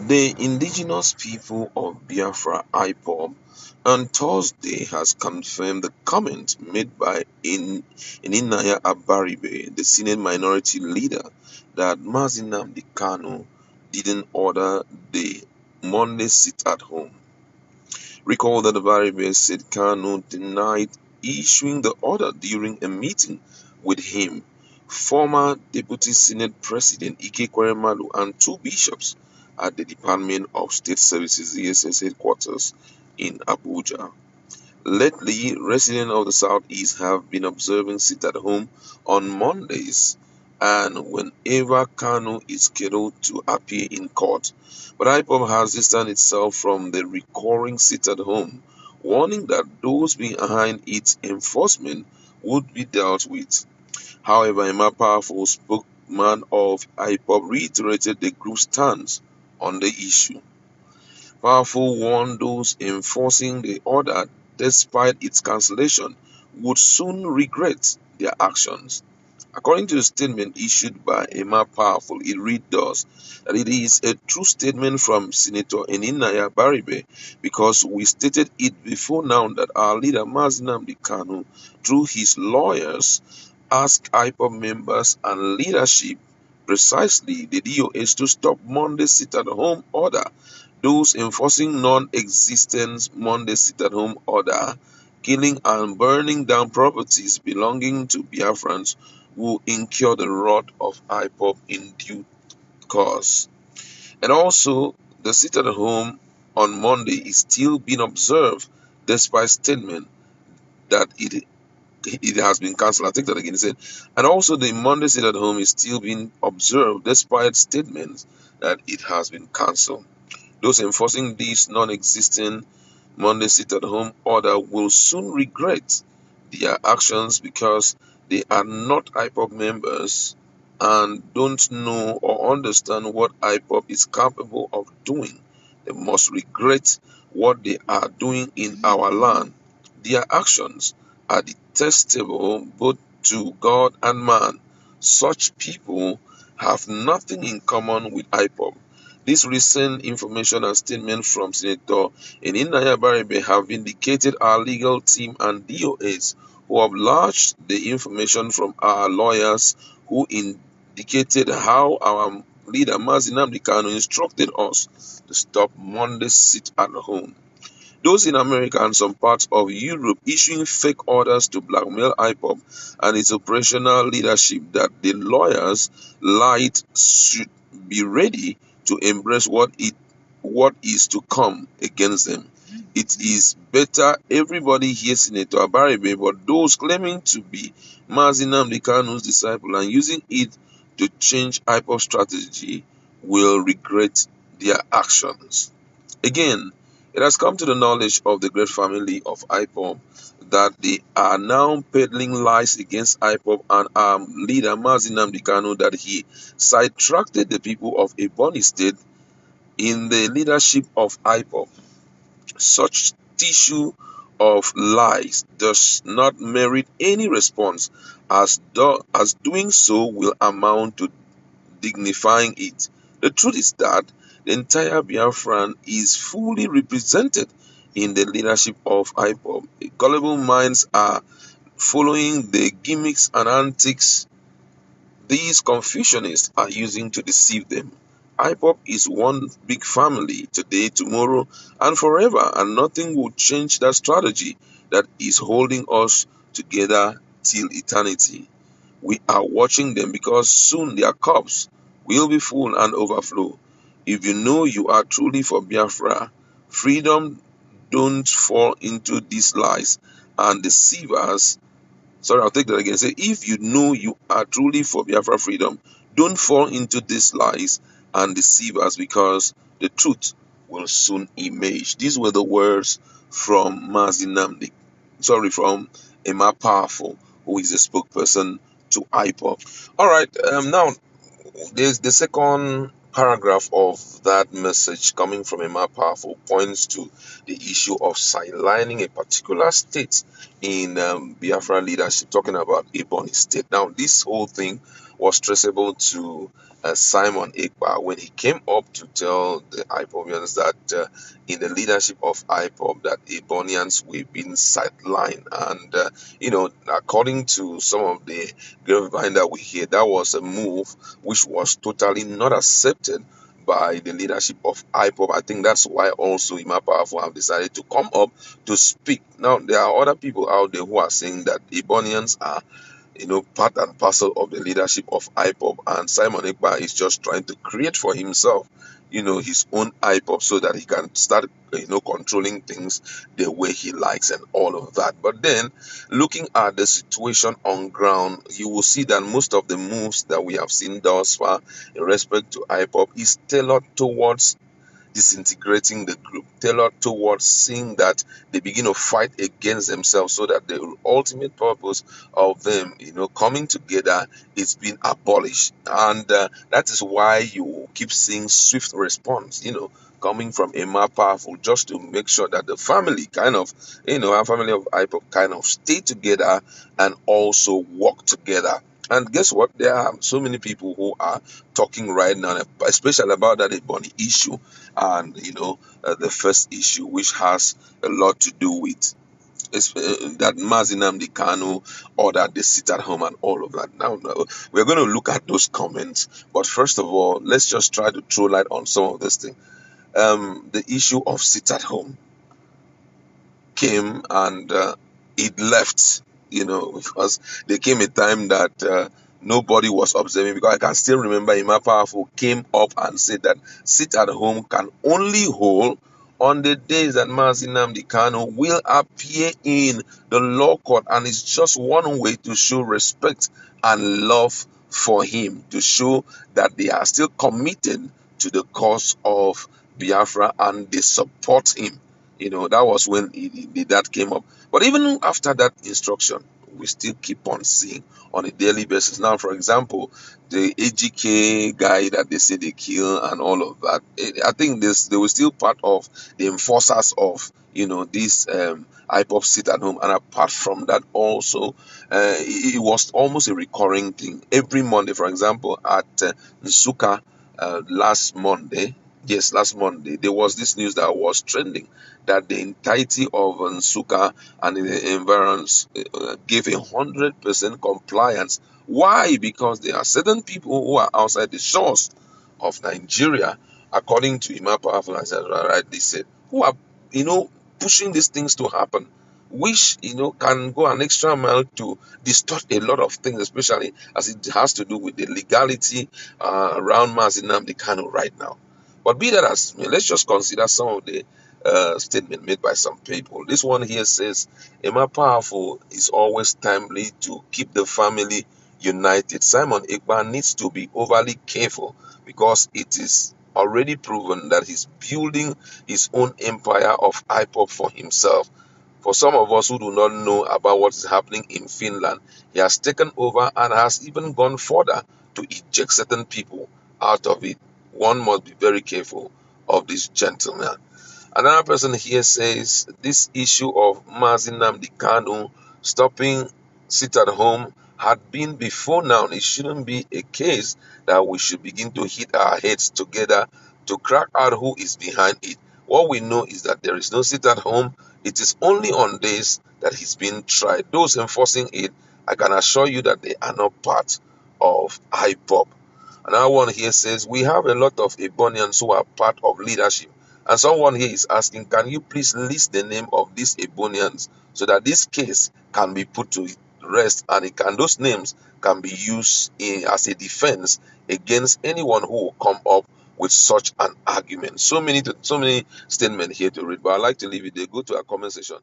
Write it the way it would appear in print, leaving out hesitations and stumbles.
The indigenous people of Biafra (IPOB) on Thursday has confirmed the comment made by Sen.Abaribe, the Senate Minority Leader, that Mazi Nnamdi Kanu didn't order the Monday sit-at-home. Recall that Abaribe said Kanu denied issuing the order during a meeting with him, former Deputy Senate President Ike Kweremadu, and two bishops at the Department of State Services (DSS) headquarters in Abuja. Lately, residents of the Southeast have been observing sit-at-home on Mondays and whenever Kanu is scheduled to appear in court. But IPOB has distanced itself from the recurring sit-at-home, warning that those behind its enforcement would be dealt with. However, a more powerful spokesman of IPOB reiterated the group's stance on the issue. Powerful warned those enforcing the order, despite its cancellation, would soon regret their actions. According to a statement issued by Emma Powerful, it read thus that it is a true statement from Senator Sen.Abaribe because we stated it before now that our leader Mazi Nnamdi Kanu, through his lawyers, asked IPOB members and leadership, precisely the DOS, to stop Monday sit-at-home order. Those enforcing non-existent Monday sit-at-home order, killing and burning down properties belonging to Biafrans will incur the wrath of IPOB in due course. And also, the sit-at-home on Monday is still being observed despite statement that it has been cancelled. I take that again. He said, and also the Monday sit-at-home is still being observed despite statements that it has been cancelled. Those enforcing this non-existent Monday sit-at-home order will soon regret their actions because they are not IPOB members and don't know or understand what IPOB is capable of doing. They must regret what they are doing in our land. Their actions are detestable both to God and man. Such people have nothing in common with IPOB. This recent information and statement from Senator Sen.Abaribe have indicated our legal team and DOS who have lodged the information from our lawyers who indicated how our leader Mazi Nnamdi Kanu instructed us to stop Monday sit-at-home. Those in America and some parts of Europe issuing fake orders to blackmail IPOB and its operational leadership that the lawyers lied should be ready to embrace what is to come against them. It is better everybody hears Senator Abaribe, but those claiming to be Mazi Nnamdi Kanu's disciple and using it to change IPOB strategy will regret their actions. Again, it has come to the knowledge of the great family of IPOB that they are now peddling lies against IPOB and our leader Mazi Nnamdi Kanu that he sidetracked the people of Ebonyi State in the leadership of IPOB. Such tissue of lies does not merit any response, as doing so will amount to dignifying it. The truth is that the entire Biafran is fully represented in the leadership of IPOB. Gullible minds are following the gimmicks and antics these confucianists are using to deceive them. IPOB is one big family today, tomorrow, and forever, and nothing will change that strategy that is holding us together till eternity. We are watching them because soon their cups will be full and overflow. If you know you are truly for Biafra, freedom, don't fall into these lies and deceivers. Sorry, I'll take that again. Say, if you know you are truly for Biafra freedom, don't fall into these lies and deceivers because the truth will soon emerge. These were the words from Mazi Nnamdi. From Emma Powerful, who is a spokesperson to IPOB. All right, now there's the second paragraph of that message coming from Emma Powerful points to the issue of sidelining a particular state in Biafra leadership, talking about Ebonyi State. Now, this whole thing was traceable to Simon Ekpa, when he came up to tell the IPOBians that in the leadership of IPOB that Ebonians were being sidelined. And, according to some of the grapevine that we hear, that was a move which was totally not accepted by the leadership of IPOB. I think that's why also Ima Powerful have decided to come up to speak. Now, there are other people out there who are saying that Ebonians are part and parcel of the leadership of IPOB, and Simon Ekpa is just trying to create for himself, his own IPOB so that he can start, controlling things the way he likes and all of that. But then, looking at the situation on ground, you will see that most of the moves that we have seen thus far in respect to IPOB is tailored towards disintegrating the group, tailored towards seeing that they begin to fight against themselves so that the ultimate purpose of them, coming together is being abolished. And that is why you keep seeing swift response, coming from a more powerful, just to make sure that the family kind of, our family of IPOP kind of stay together and also work together. And guess what? There are so many people who are talking right now, especially about that Ebony issue and the first issue, which has a lot to do with that Mazinam Kanu ordered they sit at home and all of that. Now, we're going to look at those comments, but first of all, let's just try to throw light on some of this thing. The issue of sit at home came and it left, because there came a time that nobody was observing, because I can still remember Ima Powerful came up and said that sit at home can only hold on the days that Mazinam Kanu will appear in the law court, and it's just one way to show respect and love for him, to show that they are still committed to the cause of Biafra and they support him. That was when that came up. But even after that instruction, we still keep on seeing on a daily basis. Now, for example, the AGK guy that they say they kill and all of that, I think they were still part of the enforcers of, this IPOP sit at home. And apart from that, also, it was almost a recurring thing. Every Monday, for example, at Nsuka last Monday, yes, last Monday, there was this news that was trending that the entirety of Nsuka and the environs gave 100% compliance. Why? Because there are certain people who are outside the shores of Nigeria, according to Ima Powerful, as I rightly said, who are, pushing these things to happen, which, can go an extra mile to distort a lot of things, especially as it has to do with the legality around Mazinam Kanu right now. But be that as may, let's just consider some of the statement made by some people. This one here says, Emma Powerful is always timely to keep the family united. Simon Ekpa needs to be overly careful because it is already proven that he's building his own empire of IPOP for himself. For some of us who do not know about what is happening in Finland, he has taken over and has even gone further to eject certain people out of it. One must be very careful of this gentleman. Another person here says this issue of Mazinam Kanu stopping sit at home had been before now. It shouldn't be a case that we should begin to hit our heads together to crack out who is behind it. What we know is that there is no sit at home. It is only on days that he's being tried. Those enforcing it, I can assure you that they are not part of IPOP. Another one here says, we have a lot of Ebonians who are part of leadership. And someone here is asking, can you please list the name of these Ebonians so that this case can be put to rest and those names can be used as a defense against anyone who will come up with such an argument. So many statements here to read, but I'd like to leave it there. Go to our comment section